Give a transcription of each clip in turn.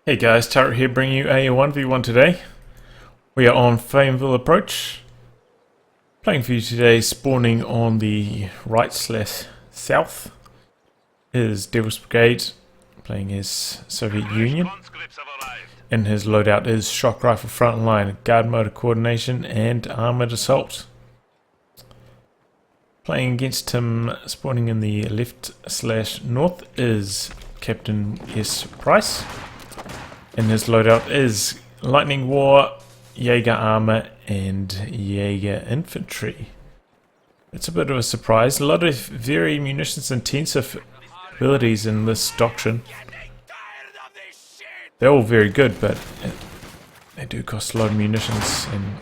Hey guys, Turret here bringing you a 1v1 today. We are on Faymonville approach. Playing for you today, spawning on the right/south is Devil's Brigade, playing his Soviet Union. And his loadout is shock rifle frontline, guard motor coordination and armored assault. Playing against him, spawning in the left/north is CaptainSPrice. And his loadout is Lightning War, Jaeger Armor, and Jaeger Infantry. It's a bit of a surprise. A lot of very munitions intensive abilities in this doctrine. They're all very good, but they do cost a lot of munitions, and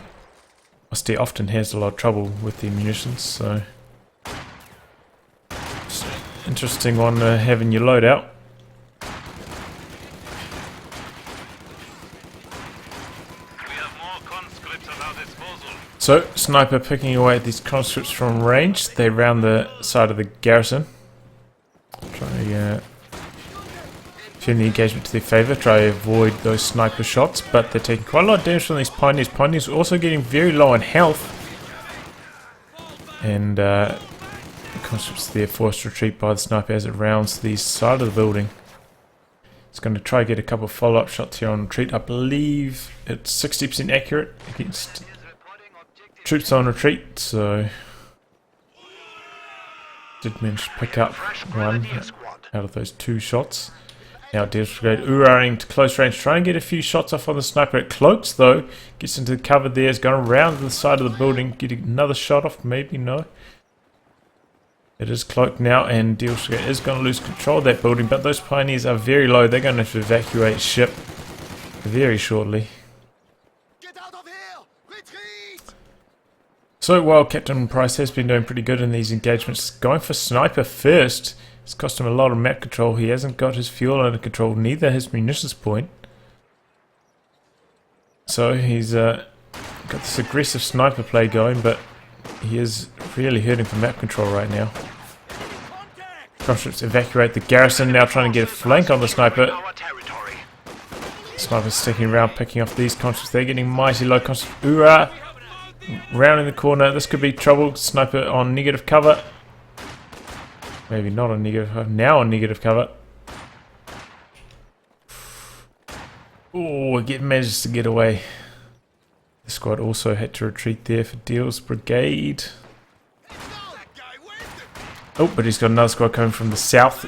Austin often has a lot of trouble with the munitions, so it's an interesting one to have in your loadout. So, sniper picking away at these conscripts from range. They round the side of the garrison. Try to turn the engagement to their favour. Try to avoid those sniper shots, but they're taking quite a lot of damage from these pioneers. Pioneers are also getting very low on health. And the conscripts there forced retreat by the sniper as it rounds the side of the building. It's going to try to get a couple of follow-up shots here on retreat. I believe it's 60% accurate against troops on retreat, so did manage to pick up one out of those two shots. Now Devil's Brigade Uraing to close range, trying to get a few shots off on the sniper. It cloaks though, gets into the cover there, is going around the side of the building, getting another shot off, maybe, no. It is cloaked now, and Devil's Brigade is going to lose control of that building, but those pioneers are very low. They're going to have to evacuate ship very shortly. So while CaptainSPrice has been doing pretty good in these engagements, going for sniper first, it's cost him a lot of map control. He hasn't got his fuel under control, neither his munitions point. So he's got this aggressive sniper play going, but he is really hurting for map control right now. Conscripts evacuate the garrison, now trying to get a flank on the sniper. Sniper's sticking around, picking off these conscripts. They're getting mighty low. Conscripts, Ura! Rounding the corner, this could be trouble. Sniper on negative cover. Maybe not on negative, now on negative cover. Oh, manages to get away. The squad also had to retreat there for Devil's Brigade. Oh, but he's got another squad coming from the south.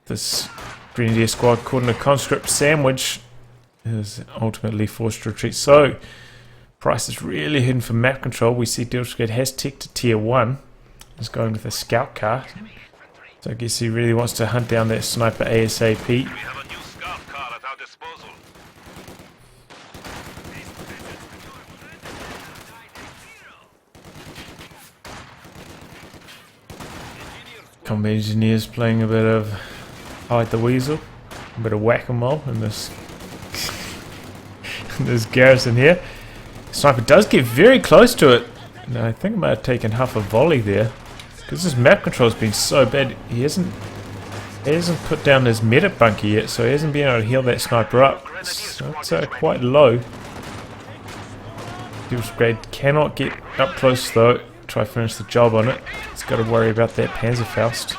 This Grenadier squad caught in a conscript sandwich is ultimately forced to retreat. So Price is really hidden for map control. We see Devil's Brigade has tech to tier 1. He's going with a scout car. So I guess he really wants to hunt down that sniper ASAP. We have a new scout car at our disposal. Combat engineers playing a bit of Hide the Weasel, a bit of whack-a-mole in this garrison here. Sniper does get very close to it. No, I think I might have taken half a volley there, because his map control has been so bad. He hasn't put down his medic bunker yet, so he hasn't been able to heal that sniper up. So it's quite low. Devil's Brigade cannot get up close though. Try to finish the job on it. He's got to worry about that Panzerfaust.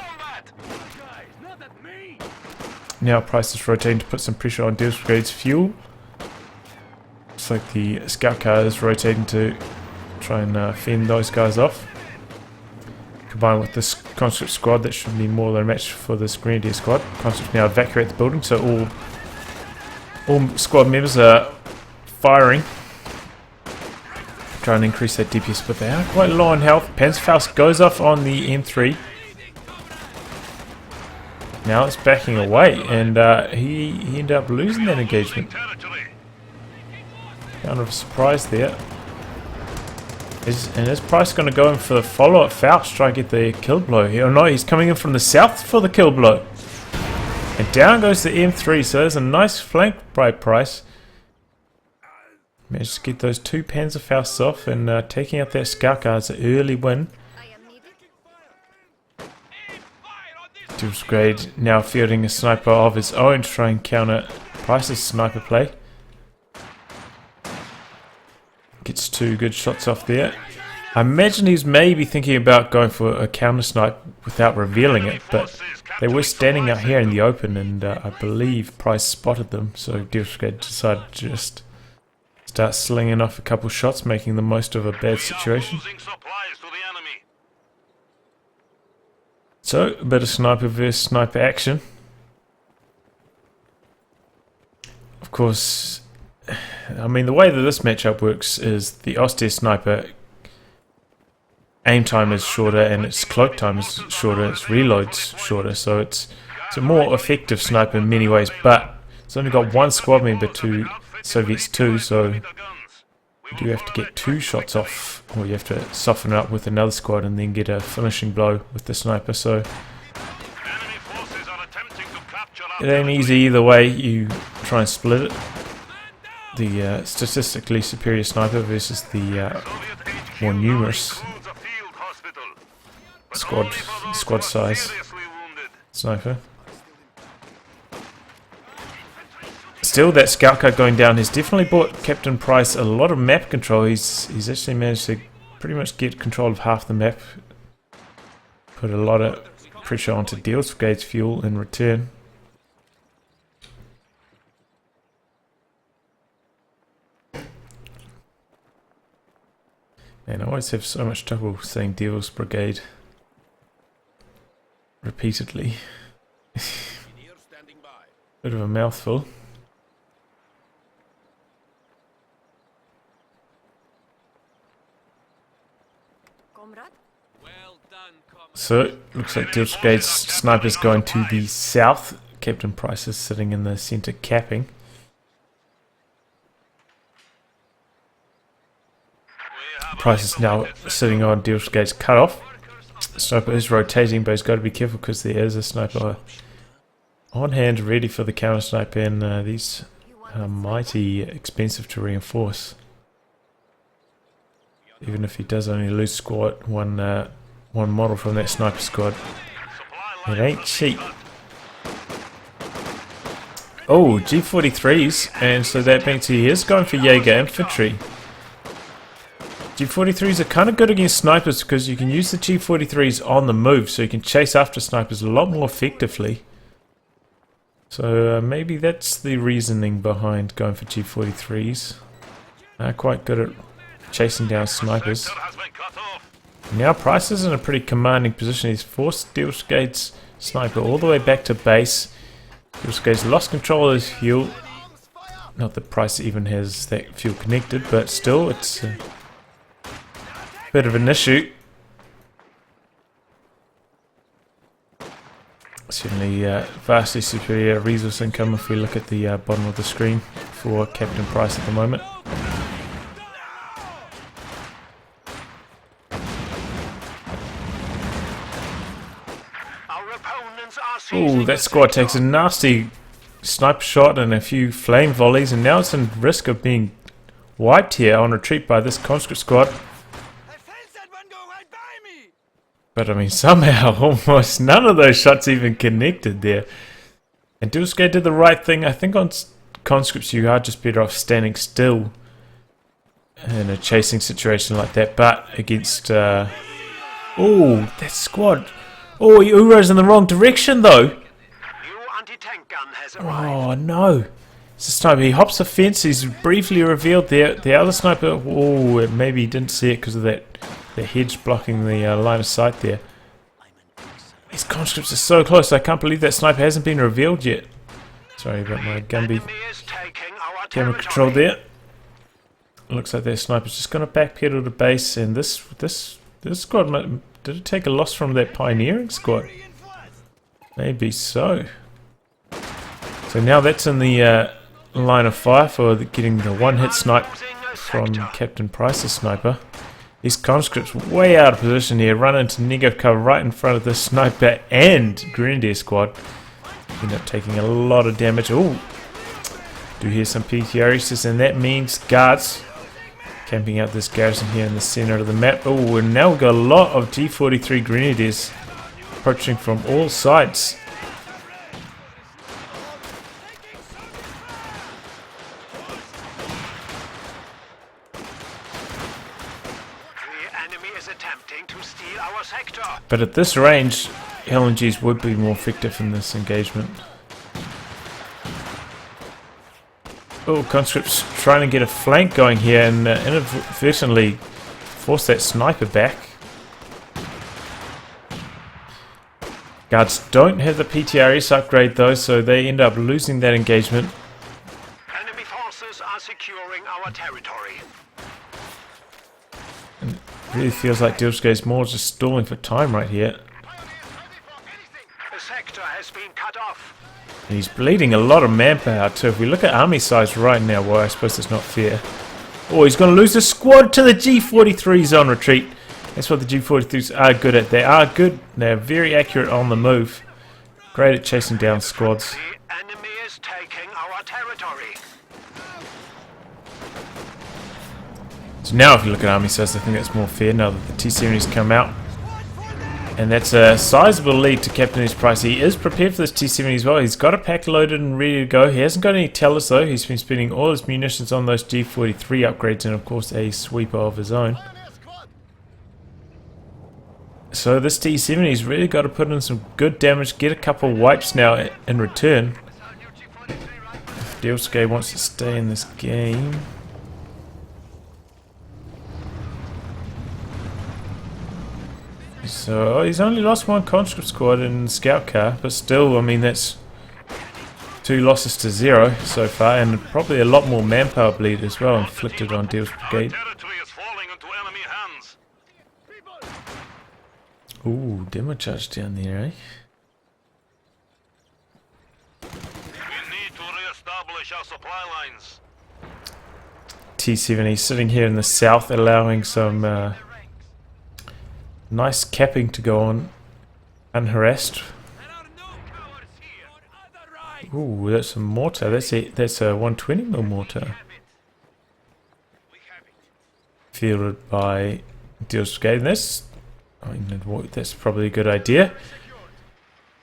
Now Price is rotating to put some pressure on Devil's Brigade's fuel. Looks like the scout car is rotating to try and fend those guys off. Combined with this conscript squad, that should be more than a match for this Grenadier squad. Conscripts now evacuate the building, so all squad members are firing. Try and increase that DPS, but they are quite low on health. Panzerfaust goes off on the M3. Now it's backing away, and he ended up losing that engagement. Kind of a surprise there. And is Price going to go in for the follow-up Faust, try and get the kill blow here? Oh no, he's coming in from the south for the kill blow. And down goes the M3, so there's a nice flank by Price. Managed to get those two Panzerfausts off, and taking out that scout car is an early win. Devil's Brigade now fielding a sniper of his own to try and counter Price's sniper play. Gets 2 good shots off there. I imagine he's maybe thinking about going for a counter snipe without revealing it, but they were standing out here in the open, and I believe Price spotted them, so Brigade decided to just start slinging off a couple shots, making the most of a bad situation. So, a bit of sniper versus sniper action. Of course, I mean, the way that this matchup works is the austere sniper aim time is shorter and its cloak time is shorter, its reload's shorter, so it's a more effective sniper in many ways, but it's only got 1 squad member to Soviets 2, so you do have to get 2 shots off, or you have to soften it up with another squad and then get a finishing blow with the sniper, so it ain't easy either way. You try and split it. The statistically superior sniper versus the more numerous squad size sniper. Still, that scout car going down has definitely bought Captain Price a lot of map control. He's actually managed to pretty much get control of half the map. Put a lot of pressure onto Deals Brigade's fuel in return. Man, I always have so much trouble saying Devil's Brigade repeatedly. Bit of a mouthful. So, looks like Devil's Brigade's sniper's going to the south. Captain Price is sitting in the centre capping. Price is now sitting on Devil's Brigade's cutoff. The sniper is rotating, but he's got to be careful because there is a sniper on hand ready for the counter snipe, and these are mighty expensive to reinforce. Even if he does only lose squad one model from that sniper squad, it ain't cheap. Oh, G43s, and so that means he is going for Jaeger infantry. G43s are kind of good against snipers because you can use the G43s on the move, so you can chase after snipers a lot more effectively. So maybe that's the reasoning behind going for G43s. Quite good at chasing down snipers. Now Price is in a pretty commanding position. He's forced Devil's Brigade's sniper all the way back to base. Devil's Brigade's lost control of his fuel. Not that Price even has that fuel connected, but still it's a bit of an issue. Certainly vastly superior resource income if we look at the bottom of the screen for Captain Price at the moment. Oh, that squad takes a nasty sniper shot and a few flame volleys, and now it's in risk of being wiped here on retreat by this conscript squad. But I mean, somehow almost none of those shots even connected there. And Devil's Brigade did the right thing. I think on conscripts you are just better off standing still in a chasing situation like that. But against... oh, that squad... Oh, he Uro's in the wrong direction though. Oh no. It's a sniper. He hops the fence. He's briefly revealed there. The other sniper, oh, maybe he didn't see it because of that the hedge blocking the line of sight there. These conscripts are so close. I can't believe that sniper hasn't been revealed yet. Sorry about my Gumby camera control there. Looks like that sniper's just going to backpedal to base, and this squad might... Did it take a loss from that pioneering squad? Maybe so. So now that's in the line of fire for getting the one-hit snipe from Captain Price's sniper. These conscripts way out of position here, run into negative cover right in front of the sniper and Grenadier squad. End up taking a lot of damage. Oh, do hear some PTRs, and that means guards camping out this garrison here in the center of the map. Oh, and now we've got a lot of G43 Grenadiers approaching from all sides. attempting to steal our sector. But at this range, LMGs would be more effective in this engagement. Oh, conscripts trying to get a flank going here and inadvertently force that sniper back. Guards don't have the PTRS upgrade though, so they end up losing that engagement. Enemy forces are securing our territory. And it really feels like Dilshke is more just stalling for time right here. The sector has been cut off. And he's bleeding a lot of manpower too. If we look at army size right now, well, I suppose it's not fair. Oh, he's going to lose a squad to the G43s on retreat. That's what the G43s are good at. They are good. They're very accurate on the move. Great at chasing down squads. The enemy is taking our territory. So now if you look at army size, I think that's more fair now that the T-70s come out. And that's a sizable lead to CaptainSPrice. He is prepared for this T-70 as well. He's got a pack loaded and ready to go. He hasn't got any tellers though. He's been spending all his munitions on those G43 upgrades and of course a sweeper of his own. So this T-70's really got to put in some good damage, get a couple wipes now in return. If Dilshke wants to stay in this game. So he's only lost one conscript squad in the scout car, but still, I mean, that's 2 losses to 0 so far, and probably a lot more manpower bleed as well inflicted on Deal's Brigade. Territory is falling into enemy hands. Ooh, demo charge down there, eh? We need to re-establish our supply lines. T-70 sitting here in the south, allowing some nice capping to go on unharassed. Ooh, that's a mortar. That's a 120mm mortar. Fielded by Deal's Brigade. That's probably a good idea.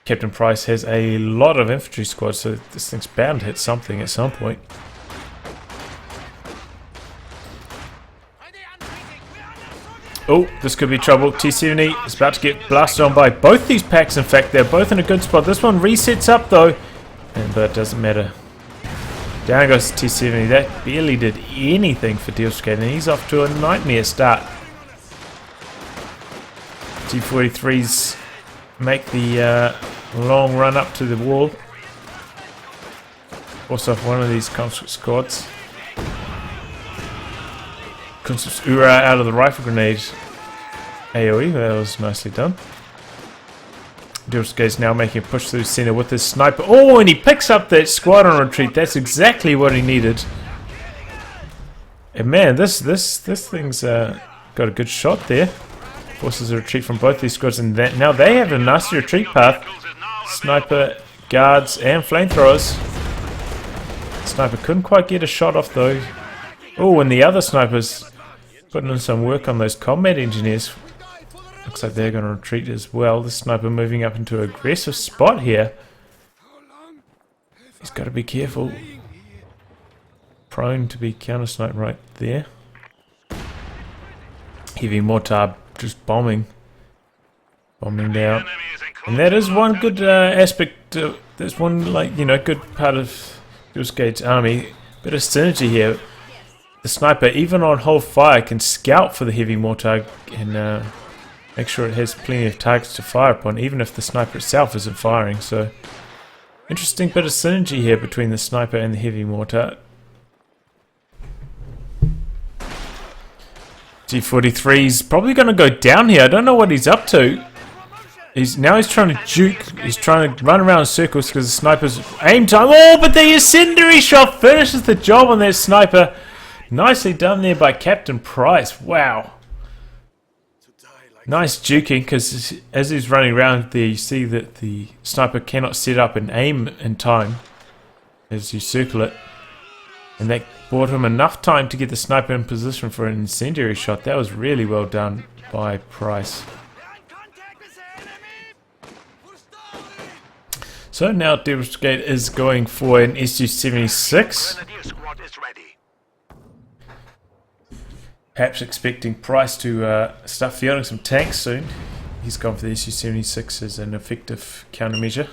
CaptainSPrice has a lot of infantry squads, so this thing's bound to hit something at some point. Oh, this could be trouble. T-70 is about to get blasted on by both these packs. In fact, they're both in a good spot. This one resets up though, but it doesn't matter. Down goes T-70. That barely did anything for Deal's Brigade, and he's off to a nightmare start. G43s make the long run up to the wall. Force off one of these conscript squads. Conscripts Ura out of the rifle grenade AoE. That was nicely done. Deal's is now making a push through center with his sniper. Oh, and he picks up that squad on retreat. That's exactly what he needed. And man, this thing's got a good shot there. Forces a retreat from both these squads, and that now they have a nasty retreat path. Sniper, guards, and flamethrowers. Sniper couldn't quite get a shot off though. Oh, and the other snipers putting in some work on those combat engineers. Looks like they're going to retreat as well. The sniper moving up into an aggressive spot here. He's got to be careful. Prone to be counter-sniped right there. Heavy mortar just bombing down, and that is one good aspect. There's one good part of Deal's Brigade's army. Bit of synergy here. The sniper, even on hold fire, can scout for the heavy mortar and make sure it has plenty of targets to fire upon, even if the sniper itself isn't firing. So, interesting bit of synergy here between the sniper and the heavy mortar. G43's probably going to go down here. I don't know what he's up to. He's trying to juke. He's trying to run around in circles because the sniper's aim time. Oh, but the incendiary shot finishes the job on that sniper. Nicely done there by CaptainSPrice. Wow. Nice juking, because as he's running around there, you see that the sniper cannot set up and aim in time as you circle it. And that bought him enough time to get the sniper in position for an incendiary shot. That was really well done by Price. So now Deal's Brigade is going for an SU-76. Perhaps expecting Price to start fielding some tanks soon. He's gone for the SU-76 as an effective countermeasure.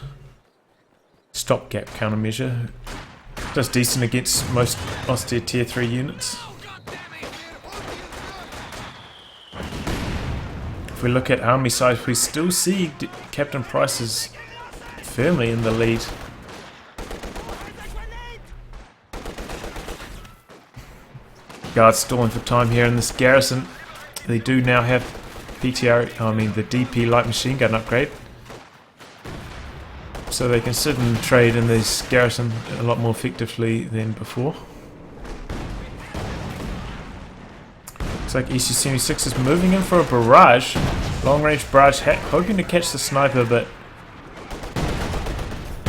Stopgap countermeasure. Does decent against most austere tier 3 units. If we look at army size, we still see Captain Price is firmly in the lead. Guards stalling for time here in this garrison. They do now have the DP light machine gun upgrade. So they can sit and trade in this garrison a lot more effectively than before. Looks like EC-76 is moving in for a barrage. Long range barrage, hoping to catch the sniper, but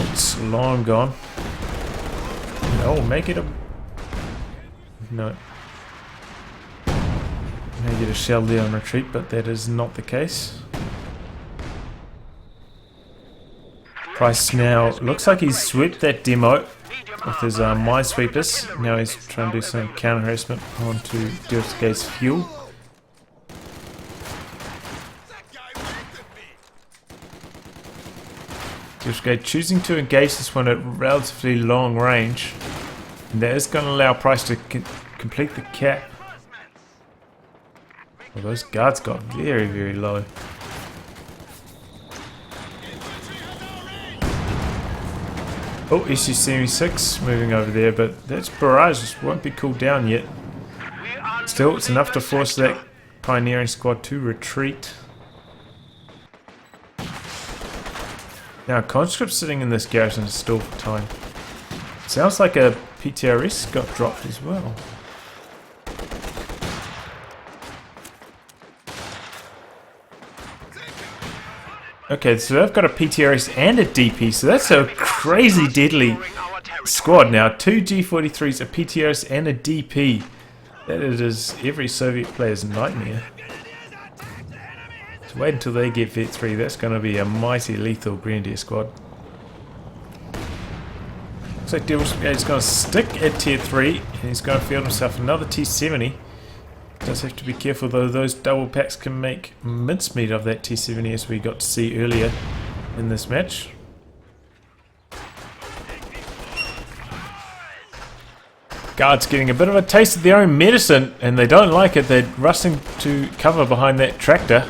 it's long gone. No, make it a... No. May get a shell there on retreat, but that is not the case. Price now looks like he's swept that demo with his minesweepers. Now he's trying to do some counter harassment onto Brigade's fuel. Brigade choosing to engage this one at relatively long range, and that is going to allow Price to complete the cap. Well, those guards got very, very low. Oh, SU-76 moving over there, but that's barrage, just won't be cooled down yet. Still, it's enough to force that pioneering squad to retreat. Now, conscripts sitting in this garrison is still for time. Sounds like a PTRS got dropped as well. Okay, so they've got a PTRS and a DP, so that's a crazy deadly squad now. 2 G43s, a PTRS and a DP. That is every Soviet player's nightmare. So wait until they get Vet 3, that's going to be a mighty lethal Grenadier squad. Looks like Devil's Brigade is going to stick at tier 3, and he's going to field himself another T70. Does have to be careful though, those double packs can make mincemeat of that T70 as we got to see earlier in this match. Guards getting a bit of a taste of their own medicine and they don't like it, they're rushing to cover behind that tractor.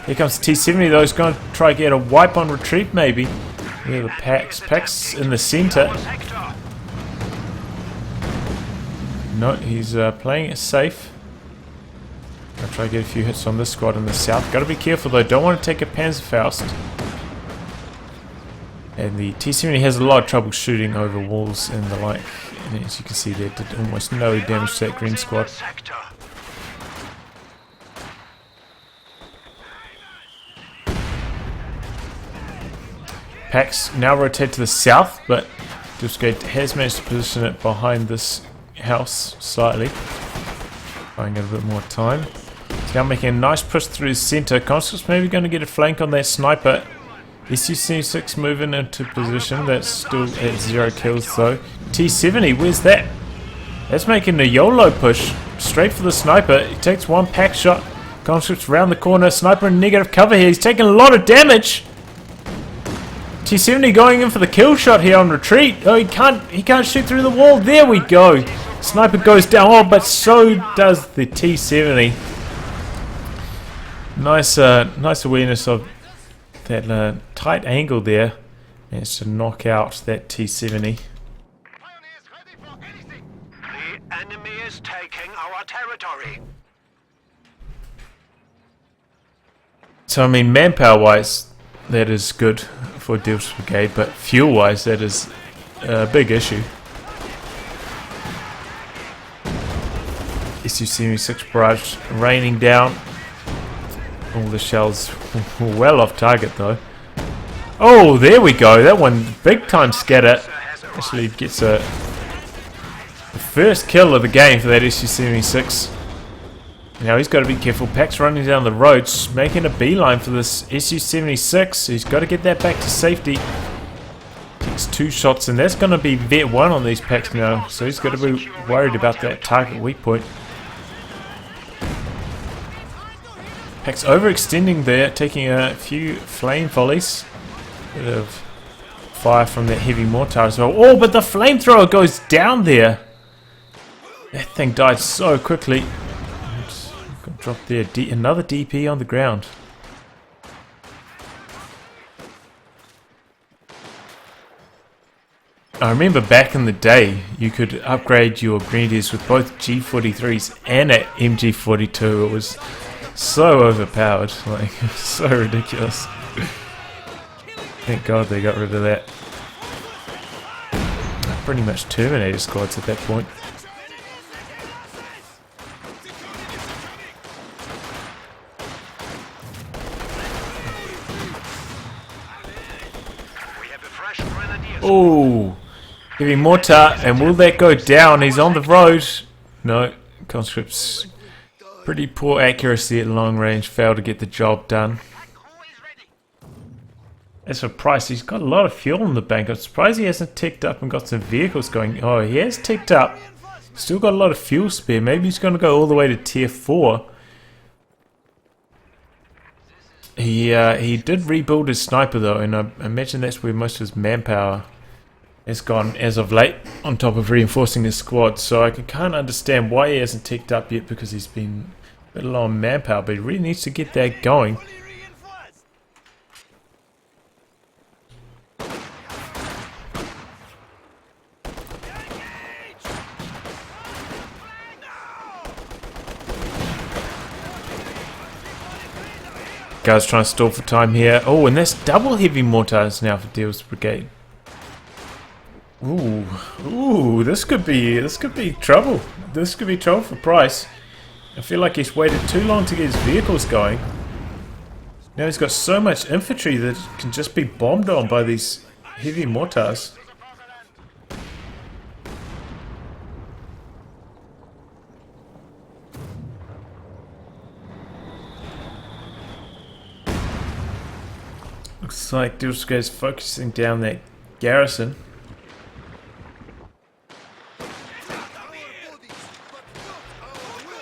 Here comes the T70 though, he's going to try to get a wipe on retreat maybe. Yeah, the packs in the centre. No, he's playing it safe. I'll try to get a few hits on this squad in the south. Got to be careful though, don't want to take a Panzerfaust. And the T-70 has a lot of trouble shooting over walls and the like. And as you can see there, did almost no damage to that green squad. Packs now rotate to the south, but Brigade has managed to position it behind this house slightly. Buying it a bit more time. It's now making a nice push through the centre. Conscript's maybe going to get a flank on that sniper. SU-76 moving into position. That's still at 0 kills though. T-70, where's that? That's making a YOLO push. Straight for the sniper. He takes one pack shot. Conscript's round the corner. Sniper in negative cover here. He's taking a lot of damage. T-70 going in for the kill shot here on retreat. Oh, he can't shoot through the wall. There we go. Sniper goes down. Oh, but so does the T-70. Nice awareness of that tight angle there. Managed to knock out that T-70. The enemy is taking our territory. So I mean, manpower-wise, that is good for Devil's Brigade, but fuel-wise, that is a big issue. SU-76 barrage raining down. All the shells were well off target though. Oh, there we go. That one big time scatter. Actually gets the first kill of the game for that SU-76. Now he's got to be careful. Pack's running down the road, making a beeline for this SU-76. He's got to get that back to safety. Takes 2 shots, and that's going to be Vet 1 on these packs now. So he's got to be worried about that target weak point. Pack's overextending there, taking a few flame volleys. Bit of fire from that heavy mortar as well. Oh, but the flamethrower goes down there. That thing died so quickly. Got dropped there. Another DP on the ground. I remember back in the day, you could upgrade your Grenadiers with both G43s and an MG42. It was so overpowered, like so ridiculous. Thank God they got rid of that. Pretty much Terminator squads at that point. Oh, heavy mortar, and will that go down? He's on the road. No, conscripts. Pretty poor accuracy at long range, failed to get the job done. As for Price, he's got a lot of fuel in the bank. I'm surprised he hasn't ticked up and got some vehicles going. Oh, he has ticked up. Still got a lot of fuel spare. Maybe he's going to go all the way to tier 4. He did rebuild his sniper though, and I imagine that's where most of his manpower has gone as of late, on top of reinforcing his squad. So I can't understand why he hasn't ticked up yet, because he's been a bit low on manpower, but he really needs to get that going. Guys trying to stall for time here. Oh, and that's double heavy mortars now for Deal's Brigade. Ooh, this could be trouble. This could be trouble for Price. I feel like he's waited too long to get his vehicles going. Now he's got so much infantry that it can just be bombed on by these heavy mortars. Looks like Deal's Brigade is focusing down that garrison.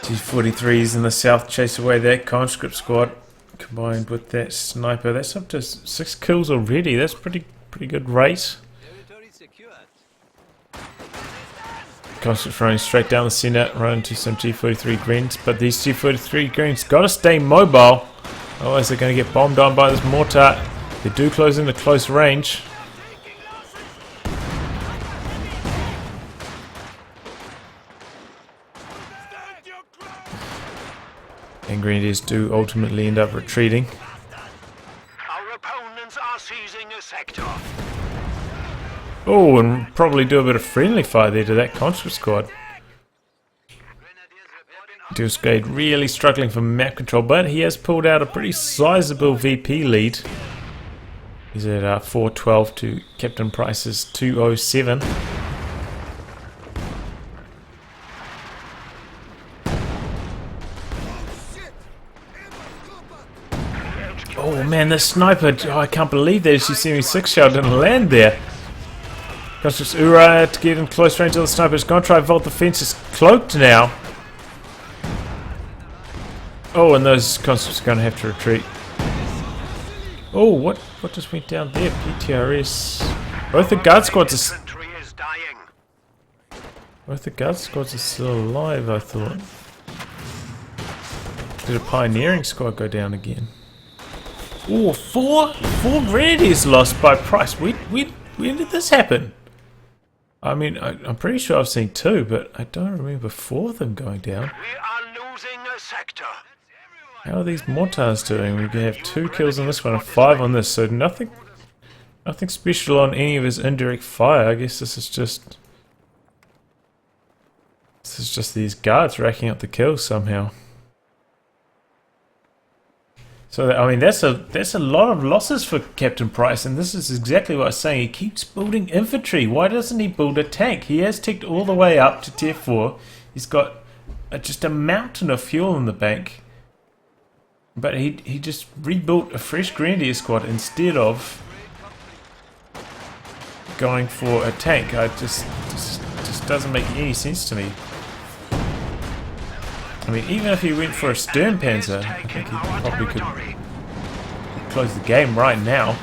G43s in the south chase away that conscript squad, combined with that sniper. That's up to 6 kills already. That's pretty good rate. Conscripts running straight down the centre, running to some G43 greens, but these G43 greens got to stay mobile, otherwise they're going to get bombed on by this mortar. They do close into close range. And Grenadiers do ultimately end up retreating. Our opponents are seizing a sector. Oh, and probably do a bit of friendly fire there to that conscript squad. Deal's Brigade really struggling for map control, but he has pulled out a pretty sizable VP lead. He's at 412 to Captain Price's 207. Oh man, the sniper, I can't believe that she see me 6 shot didn't land there. Conscripts Uriah to get in close range of the sniper. He's going to try vault the fence. Is cloaked now. Oh, and those conscripts are going to have to retreat. Oh, what just went down there? PTRS. Both the guard squads are... Both the guard squads are still alive, I thought. Did a pioneering squad go down again? Oh, four Grenadiers lost by Price. When did this happen? I mean, I'm pretty sure I've seen 2, but I don't remember 4 of them going down. We are losing a sector. How are these mortars doing? We can have 2 kills on this one and 5 on this, so nothing special on any of his indirect fire. I guess this is just these guards racking up the kills somehow. So I mean that's a lot of losses for Captain Price, and this is exactly what I was saying. He keeps building infantry. Why doesn't he build a tank? He has ticked all the way up to tier 4. He's got just a mountain of fuel in the bank. But he just rebuilt a fresh Grenadier squad instead of going for a tank. Just doesn't make any sense to me. I mean, even if he went for a Sturmpanzer, I think he probably could close the game right now.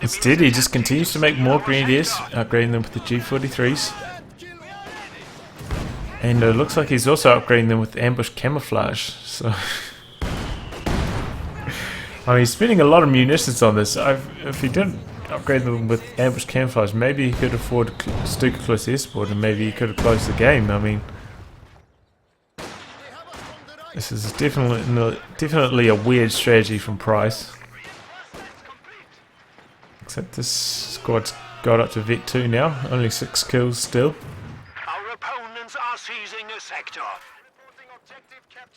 Instead, he just continues to make more Grenadiers, upgrading them with the G43s. And it looks like he's also upgrading them with ambush camouflage, so... I mean, he's spending a lot of munitions on this. If he didn't upgrade them with ambush camouflage, maybe he could afford Stuka close air support and maybe he could have closed the game. I mean... This is definitely a weird strategy from Price. Except this squad's got up to Vet 2 now, only 6 kills still. Our opponents are seizing a sector.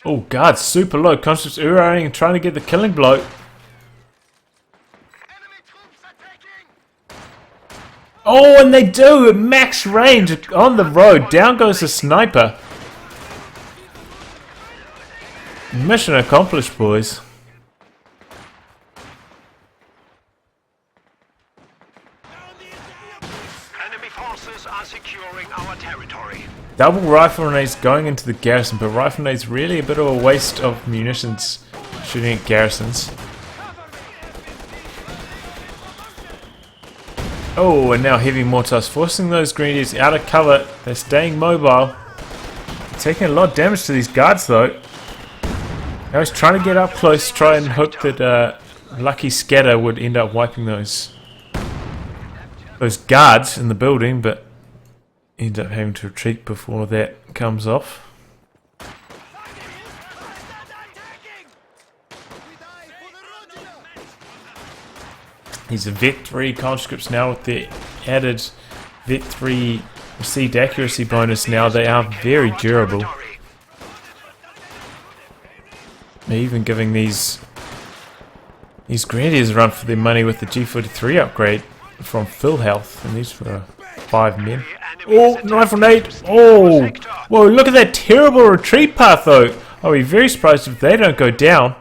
Oh god, super low, conscripts urarring and trying to get the killing blow. Oh, and they do at max range on the road. Down goes the sniper. Mission accomplished, boys. Are securing our territory. Double rifle grenades going into the garrison, but rifle grenades really a bit of a waste of munitions shooting at garrisons. Oh, and now heavy mortars forcing those grenadiers out of cover. They're staying mobile. Taking a lot of damage to these guards though. Now he's trying to get up close, try and hope that Lucky Scatter would end up wiping those guards in the building, but ends up having to retreat before that comes off. These are Vet 3 conscripts now with the added Vet 3 received accuracy bonus now. They are very durable. They're even giving these Grenadiers a run for their money with the G43 upgrade from full health, and these were 5 men. Oh, knife grenade! Oh! Whoa, look at that terrible retreat path though! I'll be very surprised if they don't go down.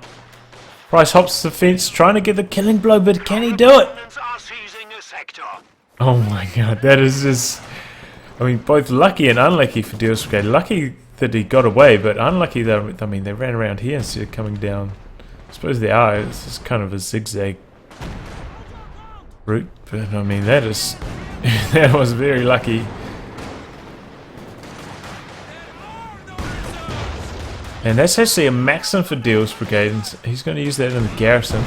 Price hops the fence trying to get the killing blow, but can he do it? Oh my god, that is just... I mean, both lucky and unlucky for Deals Brigade. Lucky that he got away, but unlucky that, I mean, they ran around here instead of coming down. I suppose they are. This is kind of a zigzag route, but I mean, that is... that was very lucky. And that's actually a maxim for Deals Brigade, and he's going to use that in the garrison.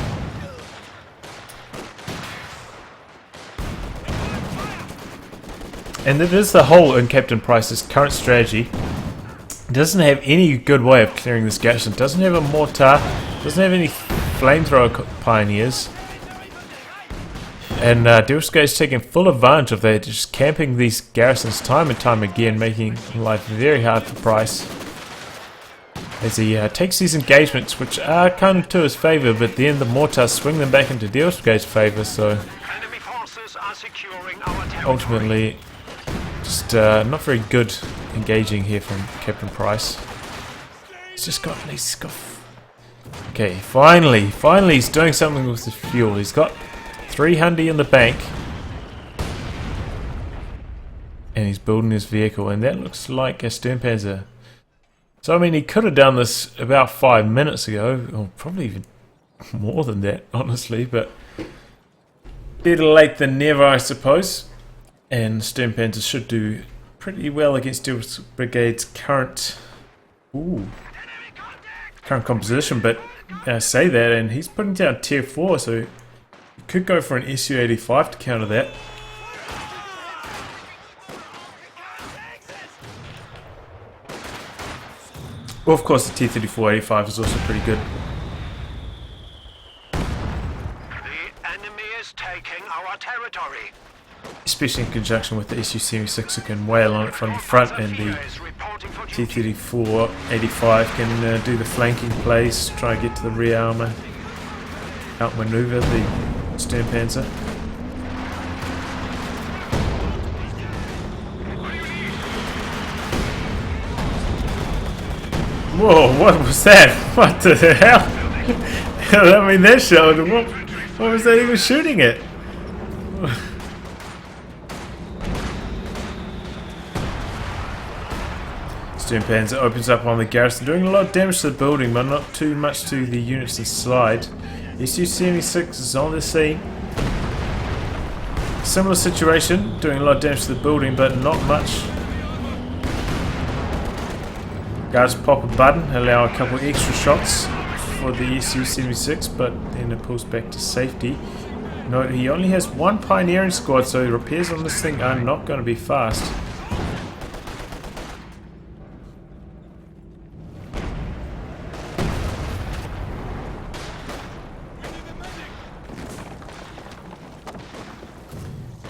And that is the hole in Captain Price's current strategy. He doesn't have any good way of clearing this garrison. Doesn't have a mortar, doesn't have any flamethrower pioneers. And Deals Brigade is taking full advantage of that, just camping these garrisons time and time again, making life very hard for Price. As he takes these engagements, which are kind of to his favour, but then the mortars swing them back into Deals Brigade's favour, so ultimately just not very good engaging here from Captain Price. He's got okay, finally he's doing something with his fuel. He's got 300 in the bank, and he's building his vehicle, and that looks like a Sturmpanzer. So I mean, he could have done this about 5 minutes ago, or probably even more than that, honestly, but better late than never, I suppose. And Sturmpanzer should do pretty well against Deals Brigade's current composition, but I say that, and he's putting down tier 4, so he could go for an SU-85 to counter that. Well, of course, the T-34-85 is also pretty good. The enemy is taking our territory. Especially in conjunction with the SU-76 who can wail on it from the front, and the T-34-85 can do the flanking plays, try to get to the rear armour, outmaneuver the Sturmpanzer. Whoa, what was that? What the hell? I mean, that showed What was that even shooting at? Panzer opens up on the garrison, doing a lot of damage to the building, but not too much to the units inside. SU-76 is on the scene. Similar situation, doing a lot of damage to the building, but not much. Guards pop a button, allow a couple extra shots for the SU-76, but then it pulls back to safety. Note he only has one pioneering squad, so repairs on this thing are not going to be fast.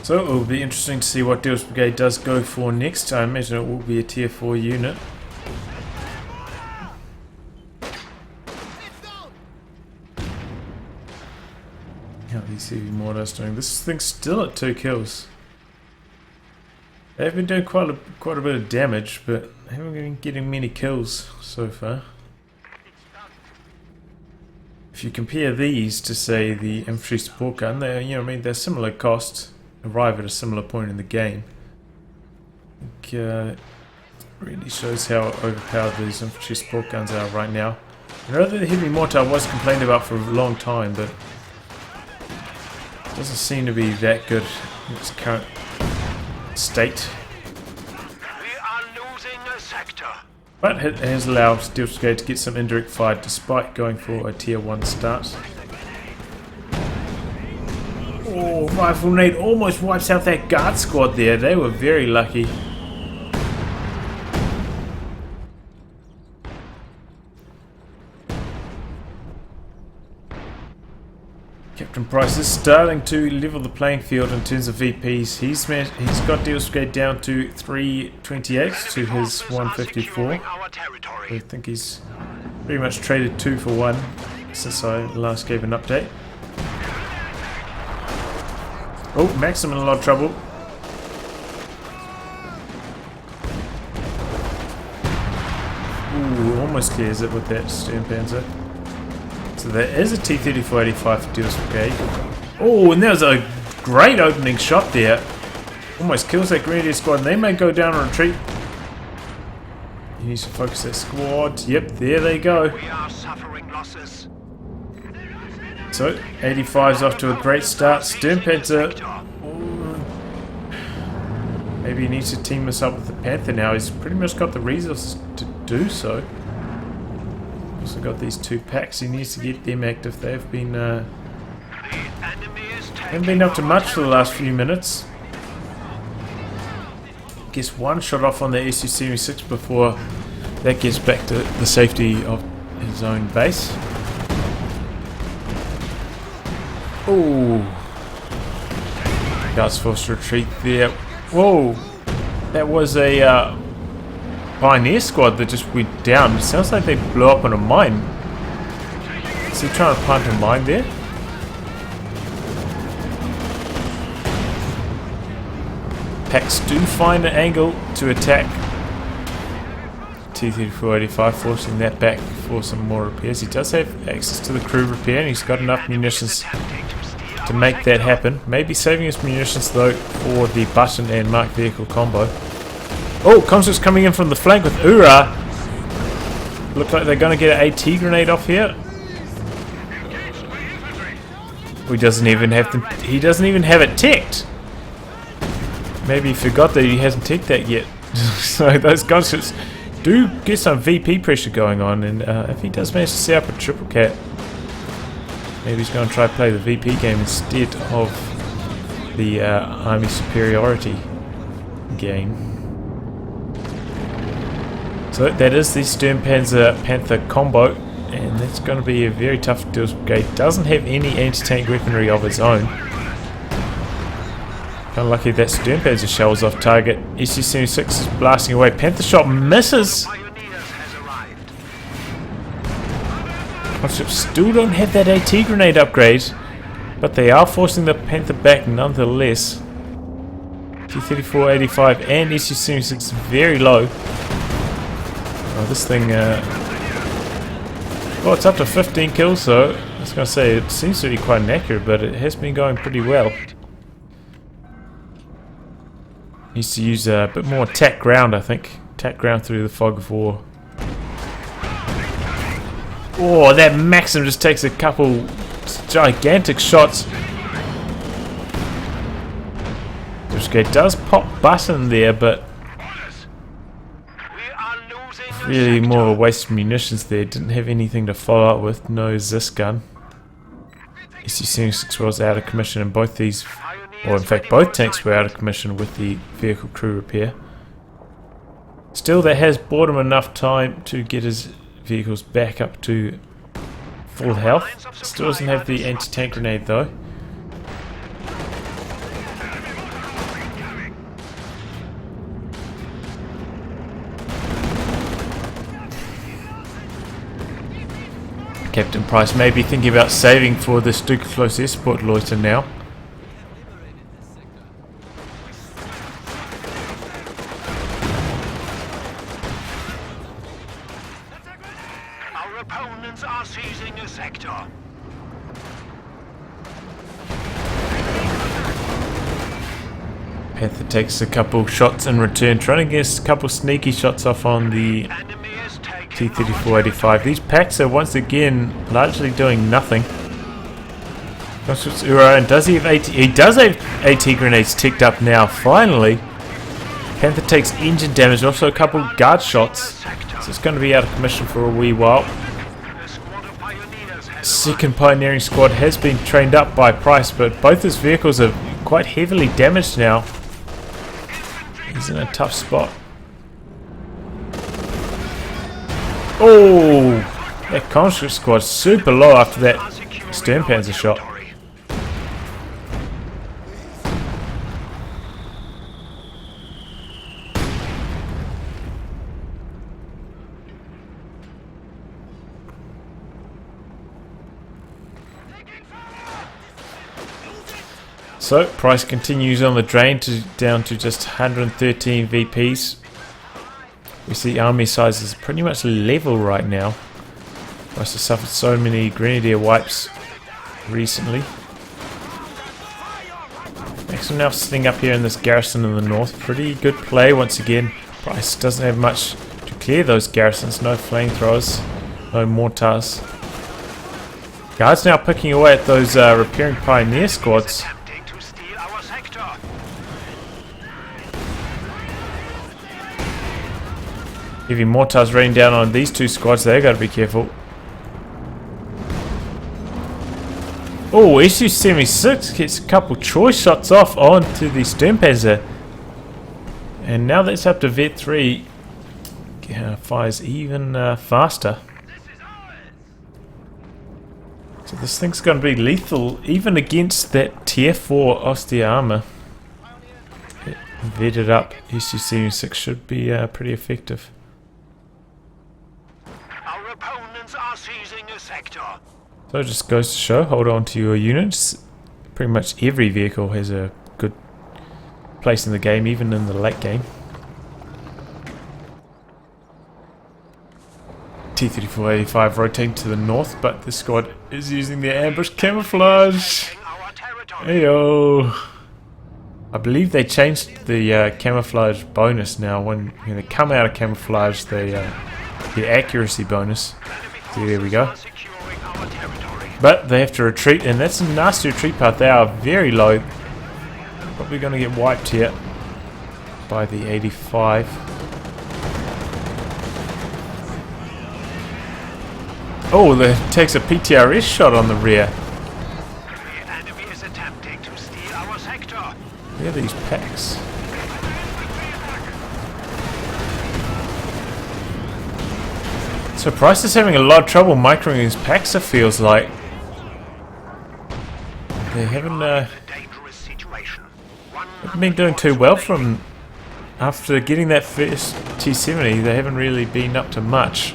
So it will be interesting to see what Deals Brigade does go for next. I imagine it will be a tier 4 unit. How are these heavy mortars doing? This thing's still at 2 kills. They've been doing quite a bit of damage, but they haven't been getting many kills so far. If you compare these to, say, the infantry support gun, they're similar costs. Arrive at a similar point in the game. I think really shows how overpowered these infantry support guns are right now. I know that the heavy mortar was complained about for a long time, but it doesn't seem to be that good in its current state. We are losing a sector. But it has allowed Steel Brigade to get some indirect fire despite going for a tier 1 start. Oh, Rifle Nade almost wipes out that guard squad there. They were very lucky. CaptainSPrice is starting to level the playing field in terms of VPs. He's got Deals Brigade down to 328 to his 154. I think he's pretty much traded 2 for 1 since I last gave an update. Oh, Max in a lot of trouble. Ooh, almost clears it with that Stern Panzer. So there is a T-34-85 for Deals Brigade. Oh, and that was a great opening shot there. Almost kills that Grenadier squad, and they may go down on retreat. He needs to focus that squad. Yep, there they go. We are suffering losses. So, 85's off to a great start. Stern Panzer. Maybe he needs to team this up with the Panther now. He's pretty much got the resources to do so. Also got these 2 packs. He needs to get them active. They've been haven't been up to much for the last few minutes. Gets 1 shot off on the SU-76 before that gets back to the safety of his own base. Oh, Guards forced retreat there. Whoa, that was a Pioneer squad that just went down. It sounds like they blew up on a mine. Is he trying to plant a mine there? Packs do find an angle to attack T-34-85, forcing that back for some more repairs. He does have access to the crew repair, and he's got enough munitions to make that happen. Maybe saving his munitions though for the button and marked vehicle combo. Oh, Conscript's coming in from the flank with Ura. Look like they're going to get an AT grenade off here. He doesn't even have it ticked. Maybe he forgot that he hasn't ticked that yet. So those Conscripts do get some VP pressure going on, and if he does manage to set up a triple cap, maybe he's going to try to play the VP game instead of the army superiority game. So that is the Stern Panzer Panther combo, and that's going to be a very tough Deals Brigade. Doesn't have any anti-tank weaponry of its own. Kind of lucky that Stern Panzer shells off target. SU-76 is blasting away. Panther shot misses. Conscripts still don't have that AT grenade upgrade, but they are forcing the Panther back nonetheless. T-34-85 and SU-76 very low. Oh, this thing, well, it's up to 15 kills, so was going to say, it seems to be quite inaccurate, but it has been going pretty well. Needs to use a bit more attack ground, I think. Attack ground through the fog of war. Oh, that Maxim just takes a couple gigantic shots. Brigade does pop button there, but really more of a waste of munitions there. Didn't have anything to follow up with. No Zis gun. SU-76 was out of commission, and both these, or in fact both tanks were out of commission with the vehicle crew repair. Still, that has bought him enough time to get his vehicles back up to full health. Still doesn't have the anti-tank grenade though. Captain Price may be thinking about saving for the Duke Close Escort loiter now. Our opponents are seizing a sector. Panther takes a couple shots in return, trying to get a couple sneaky shots off on the T-34-85. These packs are once again largely doing nothing. And does he have AT? He does have AT grenades ticked up now, finally. Panther takes engine damage, also a couple guard shots. So it's going to be out of commission for a wee while. Second pioneering squad has been trained up by Price, but both his vehicles are quite heavily damaged now. He's in a tough spot. Oh, that conscript squad's super low after that Sternpanzer shot. So Price continues on the drain down to just 113 VPs. We see army sizes pretty much level right now. Price has suffered so many grenadier wipes recently. Maxim now sitting up here in this garrison in the north. Pretty good play once again. Price doesn't have much to clear those garrisons. No flamethrowers, no mortars. Guards now picking away at those repairing pioneer squads. Heavy mortars raining down on these two squads. They've got to be careful. Oh, SU-76 gets a couple choice shots off onto the Sternpanzer. And now that's up to Vet 3. Fires even faster. So this thing's going to be lethal even against that Tier 4 Austere armor. Vetted up SU-76 should be pretty effective. So it just goes to show, hold on to your units. Pretty much every vehicle has a good place in the game, even in the late game. T-34-85 rotating to the north, but this squad is using their ambush camouflage. Heyo! I believe they changed the camouflage bonus now. When they come out of camouflage, they get accuracy bonus. So there we go. But they have to retreat, and that's a nasty retreat path. They are very low. Probably going to get wiped here by the 85. Oh, that takes a PTRS shot on the rear. Where are these packs? So Price is having a lot of trouble microing his packs, it feels like. They haven't been doing too well from after getting that first T-70. They haven't really been up to much.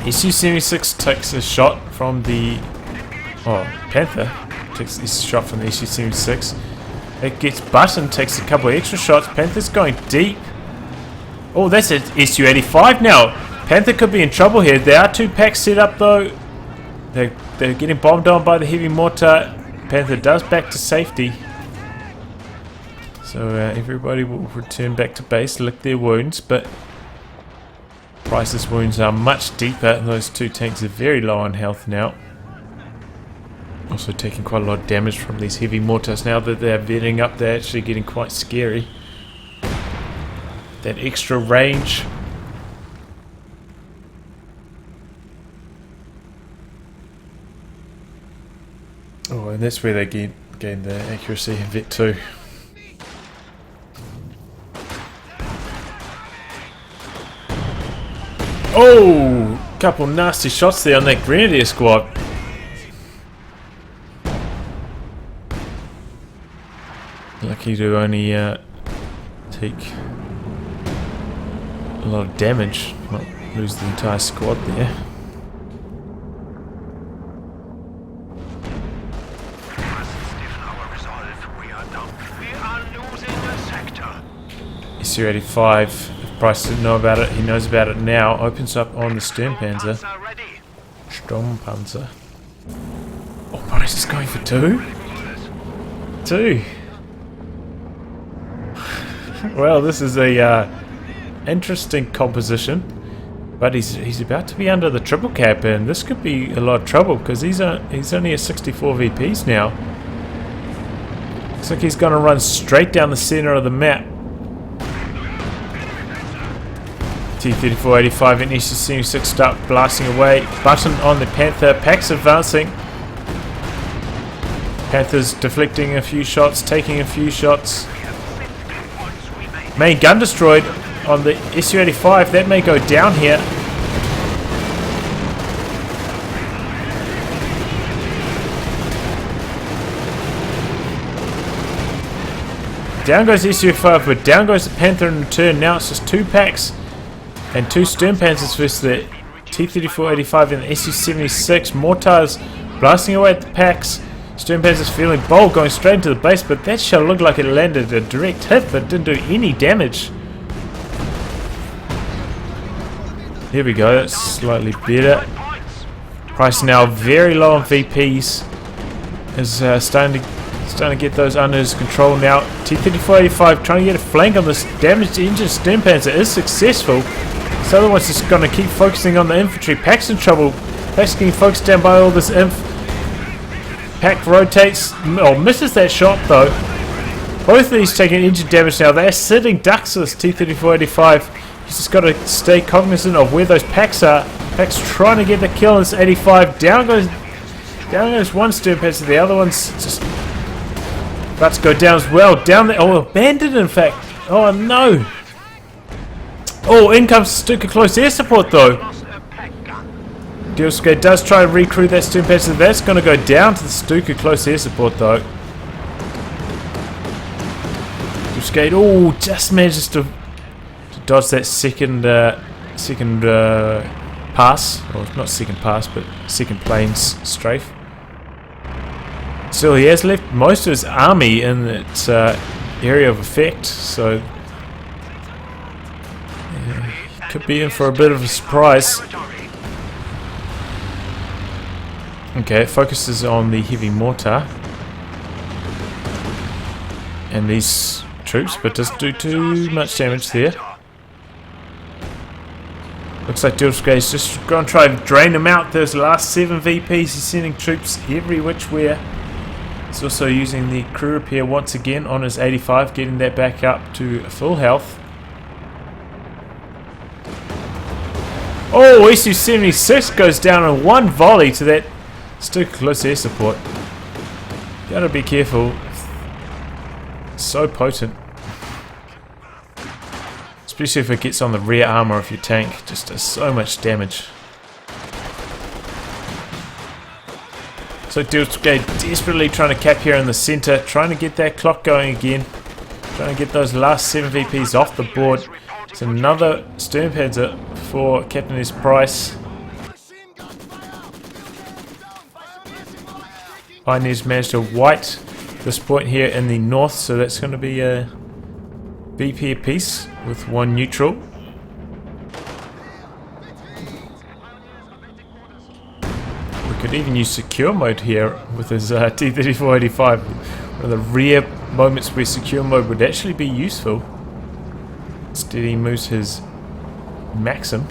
SU-76 takes a shot from the Panther takes this shot from the SU-76. It gets button, takes a couple of extra shots. Panther's going deep. Oh, that's an SU-85 now. Panther could be in trouble here. There are 2 packs set up though. They're getting bombed on by the heavy mortar. Panther does back to safety. So everybody will return back to base, lick their wounds, but Price's wounds are much deeper. Those 2 tanks are very low on health now. Also taking quite a lot of damage from these heavy mortars. Now that they're vetting up, they're actually getting quite scary. That extra range. Oh, and that's where they gain the accuracy in Vet 2. Oh! Couple nasty shots there on that Grenadier squad. Lucky to only take a lot of damage, not lose the entire squad there. SU-85, if Price didn't know about it, he knows about it now. Opens up on the Sturmpanzer. Sturmpanzer. Oh, Price is going for 2? 2. Well, this is a interesting composition, but he's about to be under the triple cap, and this could be a lot of trouble because he's only at 64 VPs now. Looks like he's going to run straight down the center of the map. T-34-85 and SU-76 start blasting away. Button on the Panther. Packs advancing. Panther's deflecting a few shots, taking a few shots. Main gun destroyed on the SU-85. That may go down here. Down goes the SU-85, but down goes the Panther in return. Now it's just 2 packs and 2 Sturmpanzers versus the T-34-85 and the SU-76. Mortars blasting away at the packs. Sturmpanzer's feeling bold, going straight into the base, but that shell looked like it landed a direct hit, but didn't do any damage. There we go, that's slightly better. Price now very low on VPs. Is starting to get those under his control now. T-34-85 trying to get a flank on this damaged engine. Sturmpanzer is successful. This other one's just going to keep focusing on the infantry. Pack's in trouble. Pack's getting focused down by all this inf. Pack rotates. Oh, misses that shot though. Both of these taking engine damage now. They're sitting ducks this T-34-85. He's just got to stay cognizant of where those packs are. Pack's trying to get the kill on this 85. Down goes one Sturmpanzer. The other one's just about to go down as well. Down there. Oh, abandoned in fact. Oh no. Oh, in comes Stuka close air support though. Brigade does try to recruit that Sturmpanzer. That's going to go down to the Stuka close air support though. Brigade, oh, just manages to dodge that second pass, or not second pass, but second plane's strafe. Still, he has left most of his army in its area of effect, so yeah, could be in for a bit of a surprise. Okay, it focuses on the heavy mortar and these troops, but doesn't do too much damage there. Looks like Brigade's just going to try and drain them out. Those last 7 VPs, he's sending troops every which way. He's also using the crew repair once again on his 85, getting that back up to full health. Oh, SU-76 goes down in one volley to that still close air support. Gotta be careful. So potent. Especially if it gets on the rear armor of your tank. Just does so much damage. So Brigade desperately trying to cap here in the center. Trying to get that clock going again. Trying to get those last 7 VPs off the board. It's another Sturmpanzer for CaptainSPrice. Pioneers managed to white this point here in the north, so that's going to be a VP apiece with 1 neutral. Could even use secure mode here with his T-34-85. One of the rare moments where secure mode would actually be useful. Instead he moves his Maxim.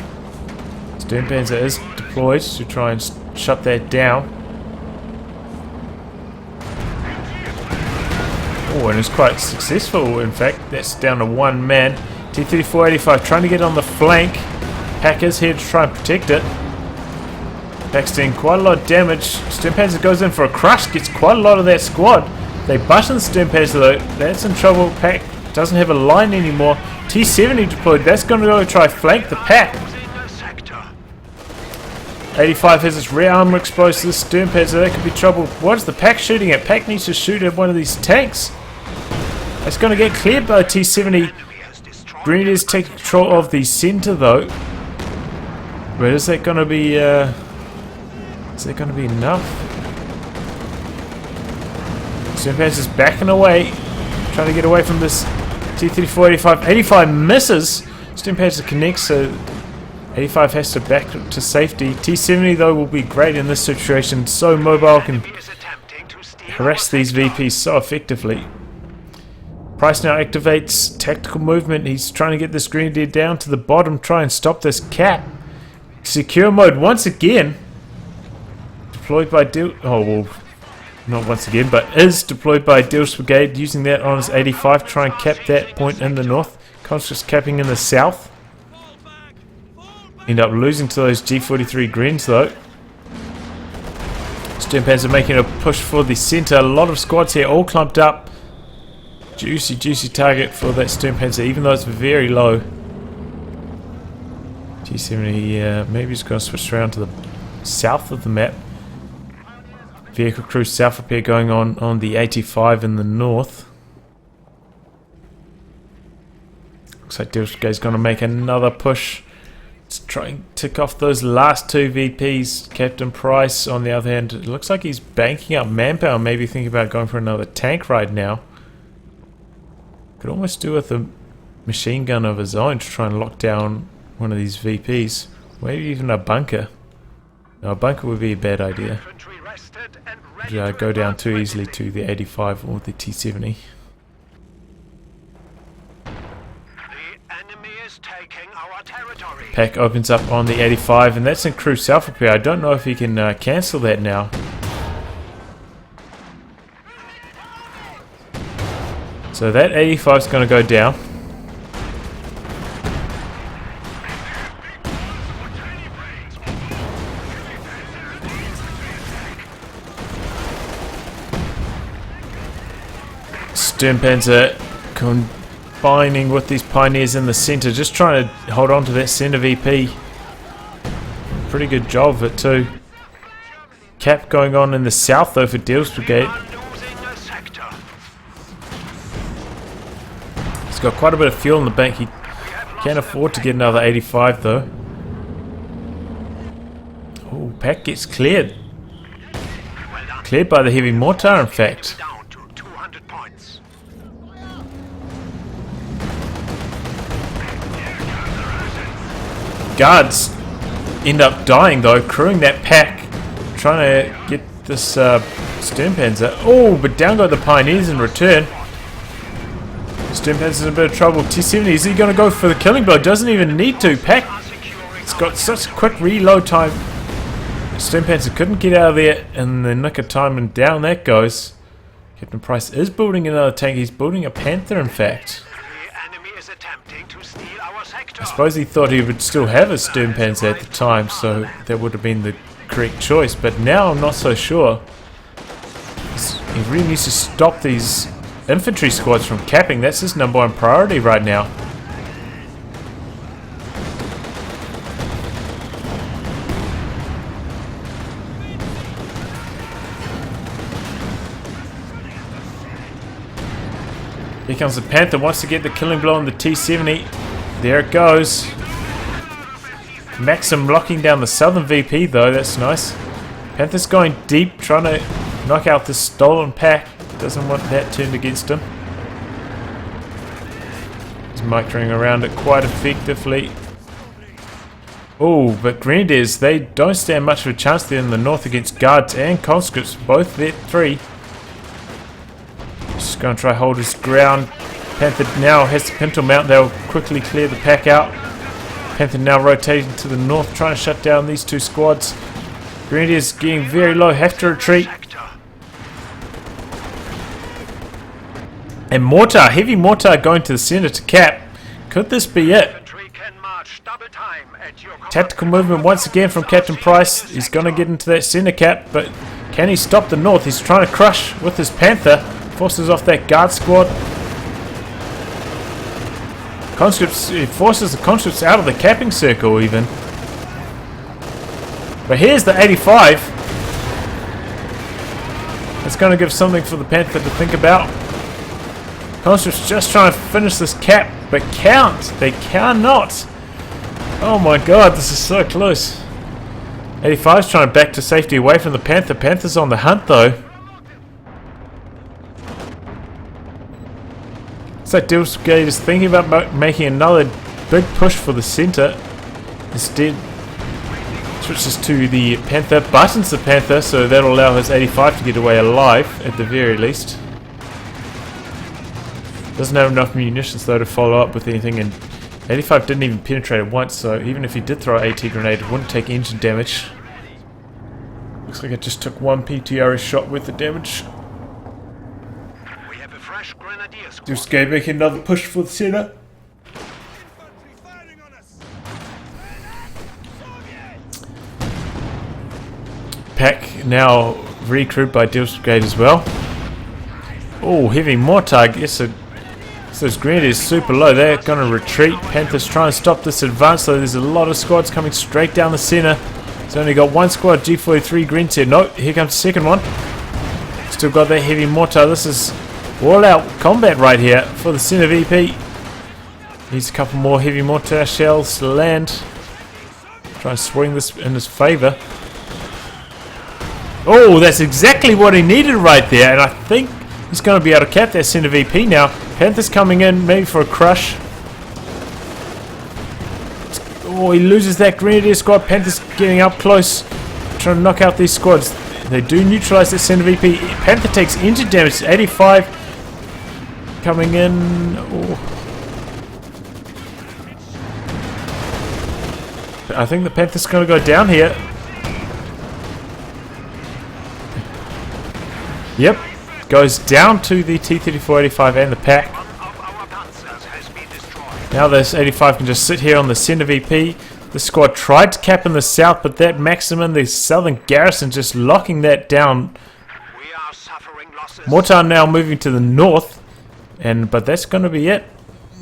Sturmpanzer is deployed to try and shut that down. Oh, and it's quite successful in fact. That's down to one man. T-34-85 trying to get on the flank. Pack is here to try and protect it. Pack's doing quite a lot of damage. Sturmpanzer goes in for a crush, gets quite a lot of that squad. They button Sturmpanzer though. That's in trouble. Pack doesn't have a line anymore. T-70 deployed. That's going to go try flank the Pack. 85 has its rear armor exposed to this Sturmpanzer. That could be trouble. What is the Pack shooting at? Pack needs to shoot at one of these tanks. It's going to get cleared by T-70. Grenadiers take control of the center though. But is that going to be enough? Sturmpanzer's backing away, trying to get away from this T-34-85. 85 misses. Sturmpanzer connects, so 85 has to back to safety. T-70 though will be great in this situation. So mobile, can harass these VPs so effectively. Price now activates tactical movement. He's trying to get this Grenadier down to the bottom, try and stop this Cap. Secure mode once again. Deployed by not once again, but is deployed by Dil's Brigade, using that on his 85, try and cap that point in the north. Conscious capping in the south. End up losing to those G43 Grens though. Sturmpanzer making a push for the centre. A lot of squads here all clumped up. Juicy target for that Sturmpanzer, even though it's very low. T-70 maybe he's going to switch around to the south of the map. Vehicle crew south repair going on the 85 in the north. Looks like Dil's going to make another push. Let's try and tick off those last two VPs. CaptainSPrice on the other hand, it looks like he's banking up manpower, maybe thinking about going for another tank ride now. Could almost do with a machine gun of his own to try and lock down one of these VPs. Maybe even a bunker. No, a bunker would be a bad idea. Go down too easily to the 85 or the T-70. Pack opens up on the 85 and that's in crew self-repair. I don't know if he can cancel that now. So that 85 is going to go down. Sturmpanzer combining with these pioneers in the centre, just trying to hold on to that centre VP. Pretty good job of it too. Cap going on in the south though for Dil's Brigade. He's got quite a bit of fuel in the bank. He can't afford to get another 85 though. Oh, Pack gets cleared. Cleared by the heavy mortar in fact. Guards end up dying though, crewing that Pack, trying to get this Sturmpanzer. Oh, but down go the pioneers in return. Sturmpanzer's in a bit of trouble. T-70, is he going to go for the killing blow? Doesn't even need to. Pack, it's got such quick reload time. Sturmpanzer couldn't get out of there in the nick of time, and down that goes. CaptainSPrice is building another tank. He's building a Panther in fact. I suppose he thought he would still have a Sturmpanzer at the time, so that would have been the correct choice, but now I'm not so sure. He really needs to stop these infantry squads from capping. That's his number one priority right now. Here comes the Panther, wants to get the killing blow on the T-70. There it goes. Maxim locking down the southern VP though, that's nice. Panther's going deep, trying to knock out this stolen Pack. Doesn't want that turned against him. He's microing around it quite effectively. Oh, but Grenadiers, they don't stand much of a chance there in the north against Guards and Conscripts, both at 3. Just going to try hold his ground. Panther now has the Pinto mount. They'll quickly clear the pack out. Panther now rotating to the north, trying to shut down these 2 squads. Grenadiers getting very low, have to retreat. And mortar, heavy mortar going to the center to cap. Could this be it? Tactical movement once again from Captain Price. He's going to get into that center cap, but can he stop the north? He's trying to crush with his Panther. Forces off that guard squad. Conscripts, he forces the conscripts out of the capping circle even. But here's the 85. It's going to give something for the Panther to think about. Conscripts just trying to finish this cap, but can't. They cannot. Oh my god, this is so close. 85's trying to back to safety away from the Panther. Panther's on the hunt though. So Devil's Brigade is thinking about making another big push for the center. Instead, switches to the Panther, buttons the Panther, so that'll allow his 85 to get away alive at the very least. Doesn't have enough munitions though to follow up with anything, and 85 didn't even penetrate it once, so even if he did throw an AT grenade, it wouldn't take engine damage. Looks like it just took 1 PTRS shot with the damage. We have a fresh grenadier squad. Just going to make another push for the center. Pack now recruited by Devil's Brigade as well. Oh, heavy mortar. Yes, so those Grenadiers super low. They're going to retreat. Panthers try and stop this advance, so there's a lot of squads coming straight down the center. It's only got 1 squad, G43 Green said. No, here comes the second one. Still got that heavy mortar. This is all-out combat right here for the center VP. Needs a couple more heavy mortar shells to land. Try and swing this in his favor. Oh, that's exactly what he needed right there, and I think he's going to be able to cap that center VP now. Panther's coming in, maybe for a crush. Oh, he loses that Grenadier squad. Panther's getting up close, trying to knock out these squads. They do neutralize that center VP. Panther takes engine damage, 85. Coming in. Oh. I think the Panther's going to go down here. Yep. Goes down to the T-34-85 and the pack. Now this 85 can just sit here on the center VP. The squad tried to cap in the south, but that maximum, the southern garrison, just locking that down. Mortar now moving to the north, but that's going to be it.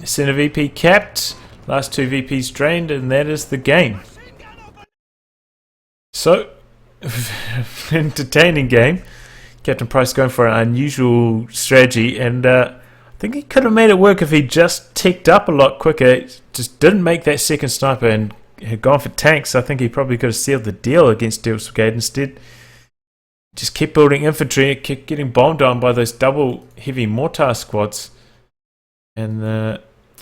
Center VP capped, last 2 VPs drained, and that is the game. So, entertaining game. Captain Price going for an unusual strategy, and I think he could have made it work if he just ticked up a lot quicker. Just didn't make that second sniper and had gone for tanks. I think he probably could have sealed the deal against Devil's Brigade. Instead, just kept building infantry, kept getting bombed on by those double heavy mortar squads, and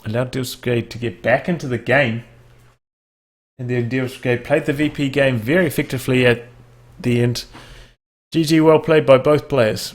allowed Devil's Brigade to get back into the game. And then Devil's Brigade played the VP game very effectively at the end. GG, well played by both players.